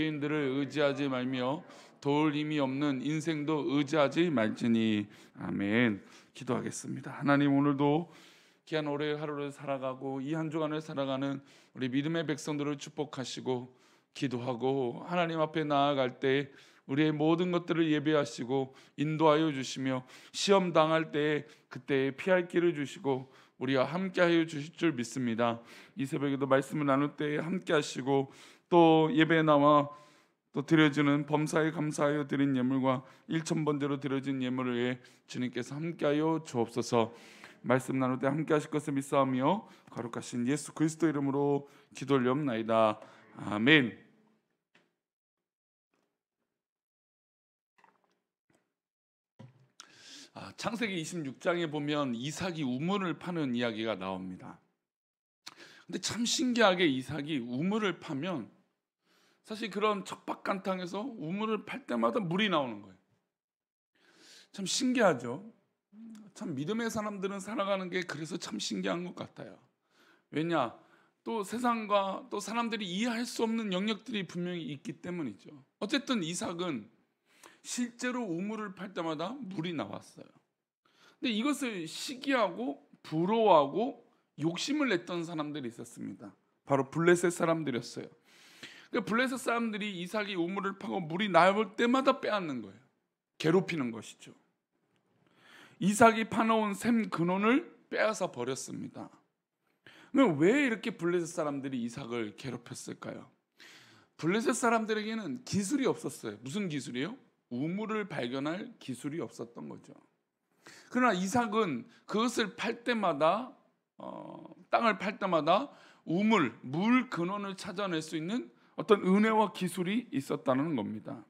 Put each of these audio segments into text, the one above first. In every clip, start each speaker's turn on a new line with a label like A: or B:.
A: 인들을 의지하지 말며 도울 힘이 없는 인생도 의지하지 말지니. 아멘. 기도하겠습니다. 하나님, 오늘도 귀한 올해 하루를 살아가고 이 한 주간을 살아가는 우리 믿음의 백성들을 축복하시고 기도하고 하나님 앞에 나아갈 때 우리의 모든 것들을 예배하시고 인도하여 주시며 시험 당할 때 그때 피할 길을 주시고 우리와 함께하여 주실 줄 믿습니다. 이 새벽에도 말씀을 나눌 때 함께하시고 또 예배에 나와 또 드려지는 범사에 감사하여 드린 예물과 1,000번대로 드려진 예물을 위해 주님께서 함께하여 주옵소서. 말씀 나눌 때 함께하실 것을 믿사오며 거룩하신 예수 그리스도 이름으로 기도 올리옵나이다. 아멘. 창세기 26장에 보면 이삭이 우물을 파는 이야기가 나옵니다. 근데 참 신기하게 이삭이 우물을 파면 사실 그런 척박간탕에서 우물을 팔 때마다 물이 나오는 거예요. 참 신기하죠. 참 믿음의 사람들은 살아가는 게 그래서 참 신기한 것 같아요. 왜냐? 또 세상과 또 사람들이 이해할 수 없는 영역들이 분명히 있기 때문이죠. 어쨌든 이삭은 실제로 우물을 팔 때마다 물이 나왔어요. 근데 이것을 시기하고 부러워하고 욕심을 냈던 사람들이 있었습니다. 바로 블레셋 사람들이었어요. 블레셋 사람들이 이삭이 우물을 파고 물이 나올 때마다 빼앗는 거예요. 괴롭히는 것이죠. 이삭이 파놓은 샘 근원을 빼앗아 버렸습니다. 그럼 왜 이렇게 블레셋 사람들이 이삭을 괴롭혔을까요? 블레셋 사람들에게는 기술이 없었어요. 무슨 기술이요? 우물을 발견할 기술이 없었던 거죠. 그러나 이삭은 그것을 팔 때마다 땅을 팔 때마다 우물, 물 근원을 찾아낼 수 있는 어떤 은혜와 기술이 있었다는 겁니다.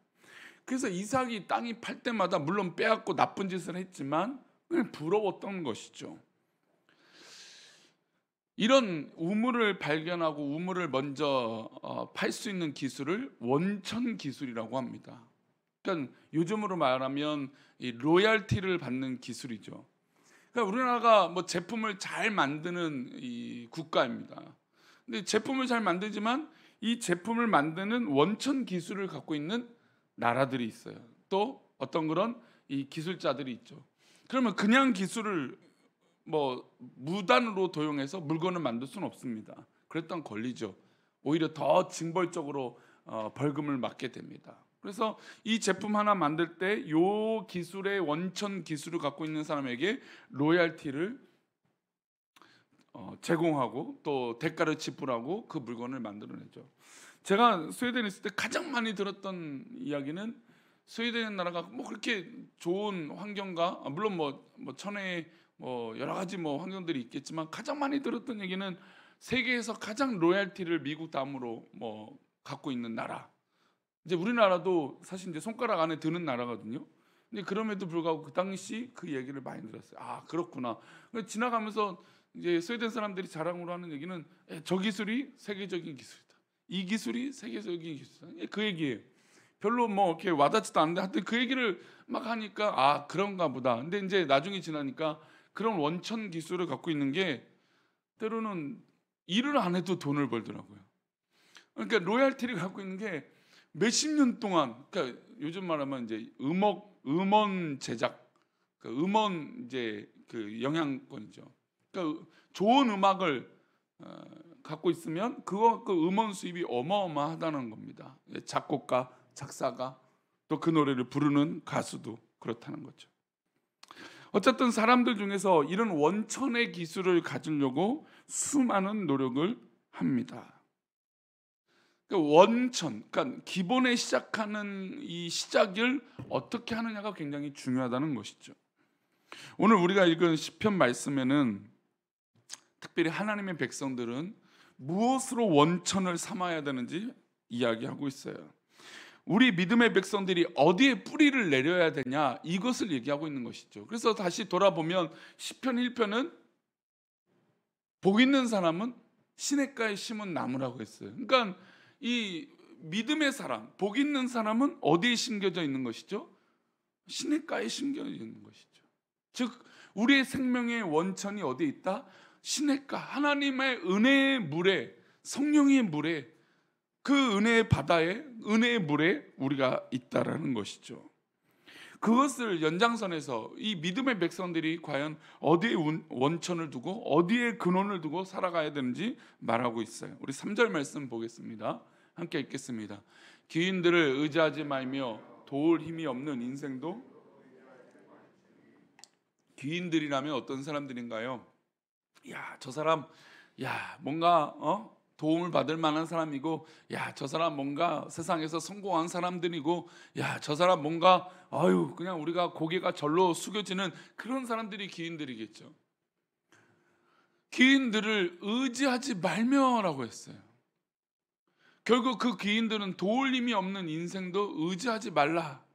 A: 그래서 이삭이 땅이 팔 때마다 물론 빼앗고 나쁜 짓을 했지만 그냥 부러웠던 것이죠. 이런 우물을 발견하고 우물을 먼저 팔 수 있는 기술을 원천 기술이라고 합니다. 그러니까 요즘으로 말하면 이 로열티를 받는 기술이죠. 그러니까 우리나라가 뭐 제품을 잘 만드는 이 국가입니다. 근데 제품을 잘 만들지만 이 제품을 만드는 원천 기술을 갖고 있는 나라들이 있어요. 또 어떤 그런 이 기술자들이 있죠. 그러면 그냥 기술을 뭐 무단으로 도용해서 물건을 만들 수는 없습니다. 그랬던 권리죠. 오히려 더 징벌적으로 벌금을 맞게 됩니다. 그래서 이 제품 하나 만들 때 이 기술의 원천 기술을 갖고 있는 사람에게 로열티를 제공하고 또 대가를 지불하고 그 물건을 만들어내죠. 제가 스웨덴에 있을 때 가장 많이 들었던 이야기는 스웨덴 나라가 뭐 그렇게 좋은 환경과 물론 뭐 천혜의 뭐 여러 가지 뭐 환경들이 있겠지만 가장 많이 들었던 얘기는 세계에서 가장 로열티를 미국 다음으로 뭐 갖고 있는 나라. 이제 우리나라도 사실 이제 손가락 안에 드는 나라거든요. 근데 그럼에도 불구하고 그 당시 그 얘기를 많이 들었어요. 아, 그렇구나. 지나가면서 이제 스웨덴 사람들이 자랑으로 하는 얘기는 저 기술이 세계적인 기술이다. 이 기술이 세계적인 기술이다. 그 얘기예요. 별로 뭐 이렇게 와닿지도 않는데 하여튼 그 얘기를 막 하니까 아, 그런가 보다. 근데 이제 나중에 지나니까 그런 원천 기술을 갖고 있는 게 때로는 일을 안 해도 돈을 벌더라고요. 그러니까 로열티를 갖고 있는 게 몇십 년 동안, 그러니까 요즘 말하면 이제 음원 제작, 그러니까 음원 이제 그 영향권이죠. 그러니까 좋은 음악을 갖고 있으면 그 음원 수입이 어마어마하다는 겁니다. 작곡가, 작사가 또 그 노래를 부르는 가수도 그렇다는 거죠. 어쨌든 사람들 중에서 이런 원천의 기술을 가지려고 수많은 노력을 합니다. 원천, 그러니까 기본에 시작하는 이 시작을 어떻게 하느냐가 굉장히 중요하다는 것이죠. 오늘 우리가 읽은 시편 말씀에는 특별히 하나님의 백성들은 무엇으로 원천을 삼아야 되는지 이야기하고 있어요. 우리 믿음의 백성들이 어디에 뿌리를 내려야 되냐 이것을 얘기하고 있는 것이죠. 그래서 다시 돌아보면 시편 1편은 복 있는 사람은 시냇가에 심은 나무라고 했어요. 그러니까 이 믿음의 사람, 복 있는 사람은 어디에 심겨져 있는 것이죠? 시냇가에 심겨져 있는 것이죠. 즉 우리의 생명의 원천이 어디에 있다? 시냇가, 하나님의 은혜의 물에, 성령의 물에, 그 은혜의 바다에 은혜의 물에 우리가 있다라는 것이죠. 그것을 연장선에서 이 믿음의 백성들이 과연 어디에 원천을 두고 어디에 근원을 두고 살아가야 되는지 말하고 있어요. 우리 3절 말씀 보겠습니다. 함께 읽겠습니다. 귀인들을 의지하지 말며 도울 힘이 없는 인생도. 귀인들이라면 어떤 사람들인가요? 야, 저 사람 뭔가 도움을 받을 만한 사람이고, 저 사람 뭔가 세상에서 성공한 사람들이고, 저 사람 뭔가 그냥 우리가 고개가 절로 숙여지는 그런 사람들이 귀인들이겠죠. 귀인들을 의지하지 말며라고 했어요. 결국 그 귀인들은 도울 힘이 없는 인생도 의지하지 말라.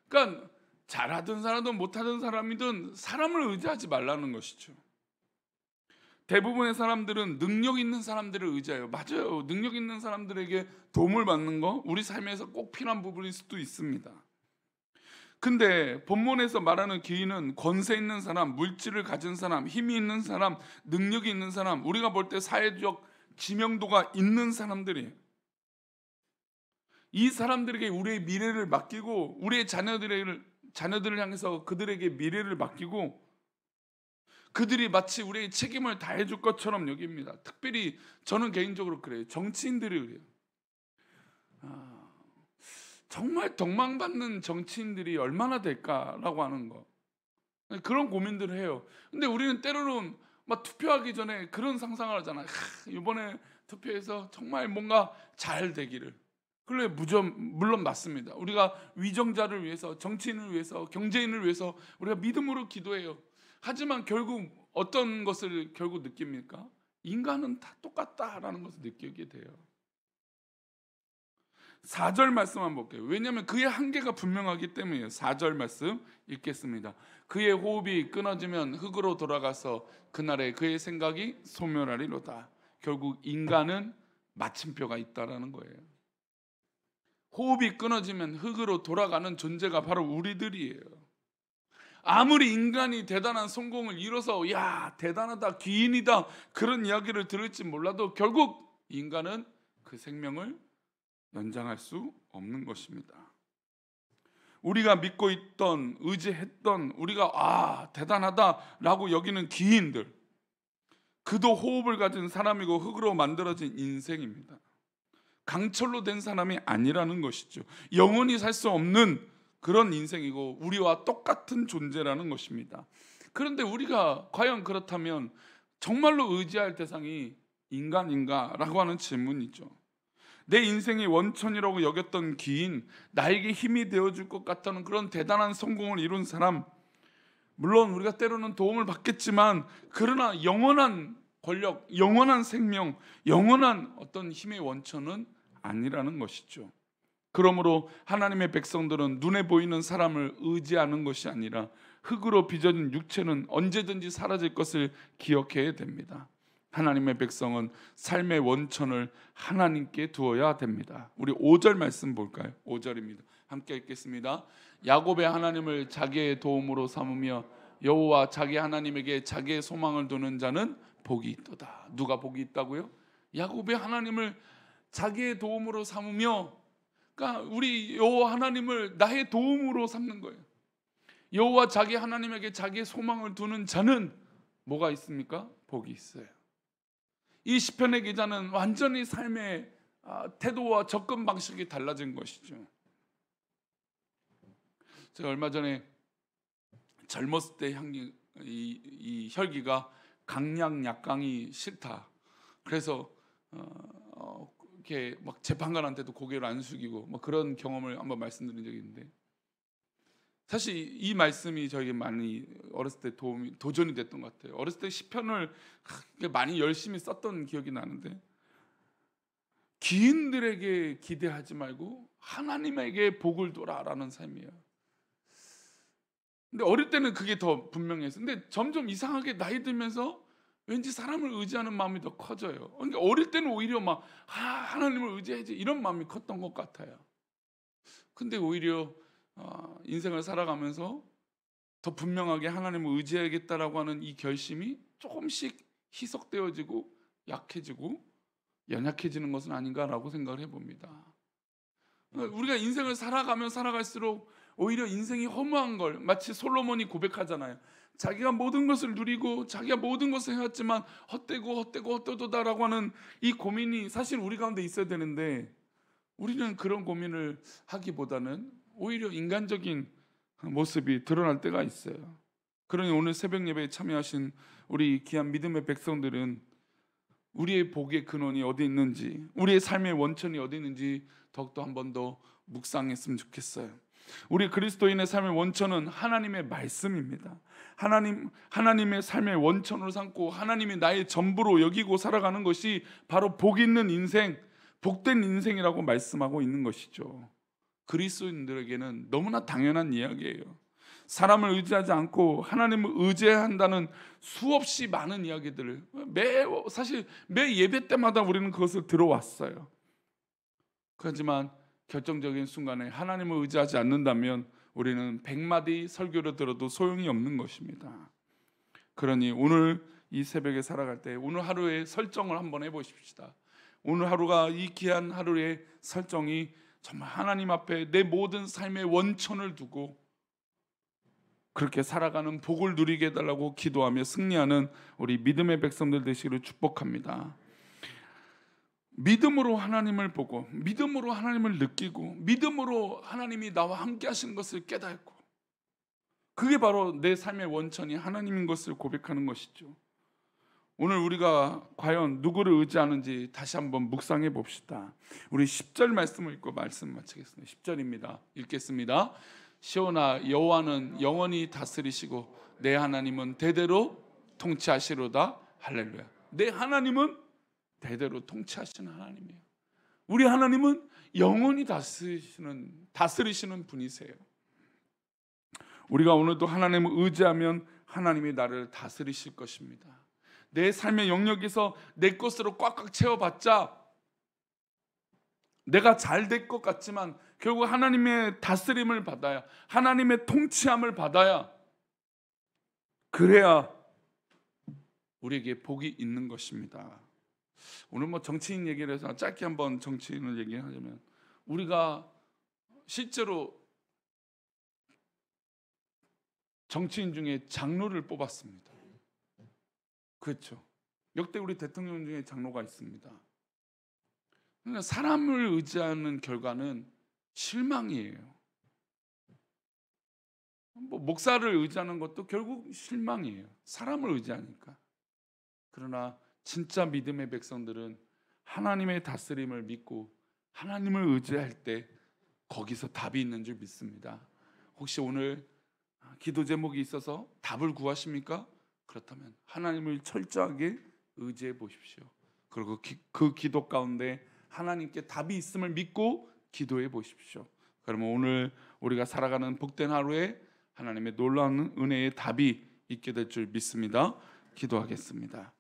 A: 그러니까 잘하든 사람이든 못하든 사람이든 사람을 의지하지 말라는 것이죠. 대부분의 사람들은 능력 있는 사람들을 의지해요. 맞아요. 능력 있는 사람들에게 도움을 받는 거 우리 삶에서 꼭 필요한 부분일 수도 있습니다. 근데 본문에서 말하는 귀인은 권세 있는 사람, 물질을 가진 사람, 힘이 있는 사람, 능력이 있는 사람, 우리가 볼 때 사회적 지명도가 있는 사람들이에요. 이 사람들에게 우리의 미래를 맡기고, 우리의 자녀들을 향해서 그들에게 미래를 맡기고, 그들이 마치 우리의 책임을 다해줄 것처럼 여깁니다. 특별히 저는 개인적으로 그래요. 정치인들이 그래요. 정말 덕망받는 정치인들이 얼마나 될까라고 하는 거, 그런 고민들을 해요. 근데 우리는 때로는 막 투표하기 전에 그런 상상을 하잖아요. 이번에 투표해서 정말 뭔가 잘 되기를. 그래, 물론 맞습니다. 우리가 위정자를 위해서, 정치인을 위해서, 경제인을 위해서 우리가 믿음으로 기도해요. 하지만 결국 어떤 것을 결국 느낍니까? 인간은 다 똑같다라는 것을 느끼게 돼요. 4절 말씀 한번 볼게요. 왜냐하면 그의 한계가 분명하기 때문이에요. 4절 말씀 읽겠습니다. 그의 호흡이 끊어지면 흙으로 돌아가서 그날에 그의 생각이 소멸하리로다. 결국 인간은 마침표가 있다라는 거예요. 호흡이 끊어지면 흙으로 돌아가는 존재가 바로 우리들이에요. 아무리 인간이 대단한 성공을 이뤄서 대단하다, 귀인이다 그런 이야기를 들을지 몰라도 결국 인간은 그 생명을 연장할 수 없는 것입니다. 우리가 믿고 있던, 의지했던, 우리가 대단하다라고 여기는 귀인들, 그도 호흡을 가진 사람이고 흙으로 만들어진 인생입니다. 강철로 된 사람이 아니라는 것이죠. 영원히 살 수 없는 그런 인생이고 우리와 똑같은 존재라는 것입니다. 그런데 우리가 과연 그렇다면 정말로 의지할 대상이 인간인가라고 하는 질문이죠. 내 인생의 원천이라고 여겼던 귀인, 나에게 힘이 되어줄 것 같다는 그런 대단한 성공을 이룬 사람, 물론 우리가 때로는 도움을 받겠지만 그러나 영원한 권력, 영원한 생명, 영원한 어떤 힘의 원천은 아니라는 것이죠. 그러므로 하나님의 백성들은 눈에 보이는 사람을 의지하는 것이 아니라 흙으로 빚어진 육체는 언제든지 사라질 것을 기억해야 됩니다. 하나님의 백성은 삶의 원천을 하나님께 두어야 됩니다. 우리 5절 말씀 볼까요? 5절입니다. 함께 읽겠습니다. 야곱의 하나님을 자기의 도움으로 삼으며 여호와 자기 하나님에게 자기의 소망을 두는 자는 복이 있도다. 누가 복이 있다고요? 야곱의 하나님을 자기의 도움으로 삼으며, 그러니까 우리 여호와 하나님을 나의 도움으로 삼는 거예요. 여호와 자기 하나님에게 자기의 소망을 두는 자는 뭐가 있습니까? 복이 있어요. 이 시편의 기자는 완전히 삶의 태도와 접근 방식이 달라진 것이죠. 제가 얼마 전에 젊었을 때 이 혈기가 강약 약강이 싫다. 그래서 이렇게 막 재판관한테도 고개를 안 숙이고 뭐 그런 경험을 한번 말씀드린 적이 있는데, 사실 이 말씀이 저에게 많이 어렸을 때 도전이 됐던 것 같아요. 어렸을 때 시편을 많이 열심히 썼던 기억이 나는데, 기인들에게 기대하지 말고 하나님에게 복을 둬라라는 삶이에요. 근데 어릴 때는 그게 더 분명했어요. 근데 점점 이상하게 나이 들면서 왠지 사람을 의지하는 마음이 더 커져요. 그러니까 어릴 때는 오히려 막 하나님을 의지해야지 이런 마음이 컸던 것 같아요. 근데 오히려 인생을 살아가면서 더 분명하게 하나님을 의지해야겠다라고 하는 이 결심이 조금씩 희석되어지고 약해지고 연약해지는 것은 아닌가라고 생각을 해봅니다. 우리가 인생을 살아가면 살아갈수록 오히려 인생이 허무한 걸, 마치 솔로몬이 고백하잖아요. 자기가 모든 것을 누리고 자기가 모든 것을 해왔지만 헛되도다라고 하는 이 고민이 사실 우리 가운데 있어야 되는데, 우리는 그런 고민을 하기보다는 오히려 인간적인 모습이 드러날 때가 있어요. 그러니 오늘 새벽 예배에 참여하신 우리 귀한 믿음의 백성들은 우리의 복의 근원이 어디 있는지, 우리의 삶의 원천이 어디 있는지 더욱더 한 번 더 묵상했으면 좋겠어요. 우리 그리스도인의 삶의 원천은 하나님의 말씀입니다. 하나님의 삶의 원천으로 삼고 하나님이 나의 전부로 여기고 살아가는 것이 바로 복 있는 인생, 복된 인생이라고 말씀하고 있는 것이죠. 그리스도인들에게는 너무나 당연한 이야기예요. 사람을 의지하지 않고 하나님을 의지해야 한다는 수없이 많은 이야기들을 사실 매 예배 때마다 우리는 그것을 들어왔어요. 하지만 결정적인 순간에 하나님을 의지하지 않는다면 우리는 100마디 설교를 들어도 소용이 없는 것입니다. 그러니 오늘 이 새벽에 살아갈 때 오늘 하루의 설정을 한번 해보십시다. 오늘 하루가 이 귀한 하루의 설정이 정말 하나님 앞에 내 모든 삶의 원천을 두고 그렇게 살아가는 복을 누리게 해달라고 기도하며 승리하는 우리 믿음의 백성들 되시기를 축복합니다. 믿음으로 하나님을 보고 믿음으로 하나님을 느끼고 믿음으로 하나님이 나와 함께 하시는 것을 깨닫고, 그게 바로 내 삶의 원천이 하나님인 것을 고백하는 것이죠. 오늘 우리가 과연 누구를 의지하는지 다시 한번 묵상해 봅시다. 우리 10절 말씀을 읽고 말씀 마치겠습니다. 10절입니다. 읽겠습니다. 시온아, 여호와는 영원히 다스리시고 내 하나님은 대대로 통치하시로다. 할렐루야. 내 하나님은 대대로 통치하시는 하나님이에요. 우리 하나님은 영원히 다스리시는 분이세요. 우리가 오늘도 하나님을 의지하면 하나님이 나를 다스리실 것입니다. 내 삶의 영역에서 내 것으로 꽉꽉 채워봤자 내가 잘 될 것 같지만 결국 하나님의 다스림을 받아야, 하나님의 통치함을 받아야, 그래야 우리에게 복이 있는 것입니다. 오늘 뭐 정치인 얘기를 해서 짧게 한번 정치인을 얘기하자면, 우리가 실제로 정치인 중에 장로를 뽑았습니다. 그렇죠. 역대 우리 대통령 중에 장로가 있습니다. 그러니까 사람을 의지하는 결과는 실망이에요. 뭐 목사를 의지하는 것도 결국 실망이에요. 사람을 의지하니까. 그러나 진짜 믿음의 백성들은 하나님의 다스림을 믿고 하나님을 의지할 때 거기서 답이 있는 줄 믿습니다. 혹시 오늘 기도 제목이 있어서 답을 구하십니까? 그렇다면 하나님을 철저하게 의지해 보십시오. 그리고 그 기도 가운데 하나님께 답이 있음을 믿고 기도해 보십시오. 그러면 오늘 우리가 살아가는 복된 하루에 하나님의 놀라운 은혜의 답이 있게 될 줄 믿습니다. 기도하겠습니다.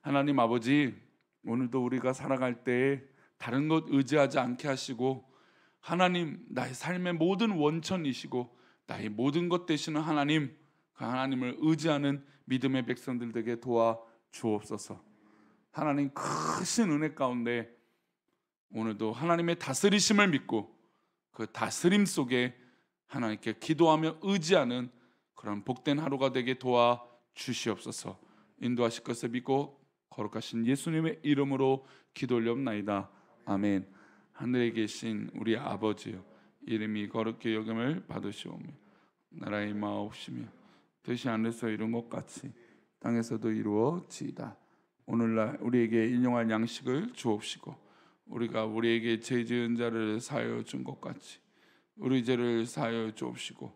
A: 하나님 아버지, 오늘도 우리가 살아갈 때 다른 것 의지하지 않게 하시고 하나님, 나의 삶의 모든 원천이시고 나의 모든 것 되시는 하나님, 그 하나님을 의지하는 믿음의 백성들 되게 도와 주옵소서. 하나님 크신 은혜 가운데 오늘도 하나님의 다스리심을 믿고 그 다스림 속에 하나님께 기도하며 의지하는 그런 복된 하루가 되게 도와 주시옵소서. 인도하실 것을 믿고 거룩하신 예수님의 이름으로 기도 올려옵나이다. 아멘. 하늘에 계신 우리 아버지여, 이름이 거룩히 여김을 받으시오며 나라의 임하옵시며 뜻이 하늘에서 이룬 것 같이 땅에서도 이루어지이다. 오늘날 우리에게 일용할 양식을 주옵시고 우리가 우리에게 죄 지은 자를 사하여 준 것 같이 우리 죄를 사하여 주옵시고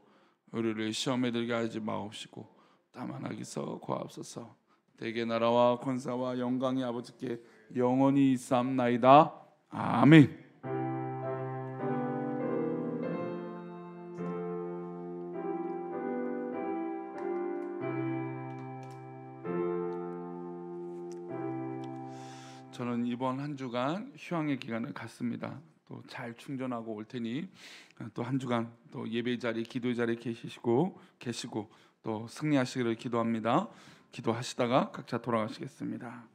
A: 우리를 시험에 들게 하지 마옵시고 다만 악에서 구하옵소서. 대개 나라와 권사와 영광이 아버지께 영원히 있사옵나이다. 아멘. 저는 이번 한 주간 휴양의 기간을 갖습니다. 또 잘 충전하고 올 테니 또 한 주간 또 예배 자리, 기도 자리에 계시고 또 승리하시기를 기도합니다. 기도하시다가 각자 돌아가시겠습니다.